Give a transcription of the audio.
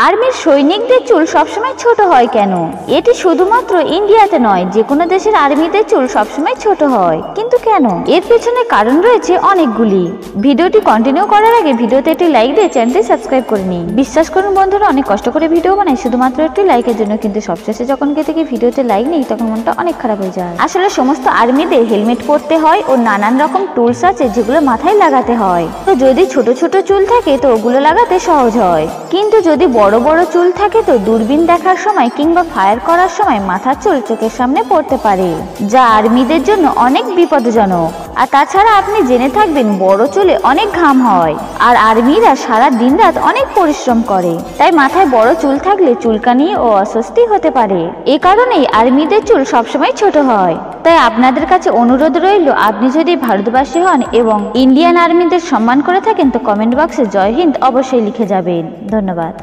আর্মির সৈনিকদের চুল সবসময় ছোট হয় কেন? এটি শুধুমাত্র ইন্ডিয়াতে নয়, যে কোনো দেশের আর্মিদের চুল সবসময় ছোট হয়, কিন্তু কেন? এর পেছনে কারণ রয়েছে অনেকগুলি। ভিডিওটি কন্টিনিউ করার আগে ভিডিওতে একটি লাইক দিয়ে চ্যানেলটি সাবস্ক্রাইব করে নিন। বিশ্বাস করুন বন্ধুরা, অনেক কষ্ট করে ভিডিও বানাই শুধুমাত্র একটি লাইকের জন্য, কিন্তু সবশেষে যখন থেকে ভিডিওতে লাইক নেই তখন মনটা অনেক খারাপ হয়ে যায়। আসলে সমস্ত আর্মিদের হেলমেট পরতে হয় ও নানান রকম টুলস আছে যেগুলো মাথায় লাগাতে হয়। তো যদি ছোট ছোট চুল থাকে তো ওগুলো লাগাতে সহজ হয়, কিন্তু যদি বড় বড় চুল থাকে তো দূরবীন দেখার সময় কিংবা ফায়ার করার সময় মাথার চুল চোখের সামনে পড়তে পারে, যা আর্মিদের জন্য অনেক বিপজ্জনক। আর তাছাড়া আপনি জেনে থাকবেন বড় চুলে অনেক ঘাম হয়, আর আর্মিরা সারা দিন রাত অনেক পরিশ্রম করে, তাই মাথায় বড় চুল থাকলে চুলকানি ও অস্বস্তি হতে পারে। এ কারণেই আর্মিদের চুল সবসময় ছোট হয়। তাই আপনাদের কাছে অনুরোধ রইল, আপনি যদি ভারতবাসী হন এবং ইন্ডিয়ান আর্মিদের সম্মান করে থাকেন তো কমেন্ট বক্সে জয় হিন্দ অবশ্যই লিখে যাবেন। ধন্যবাদ।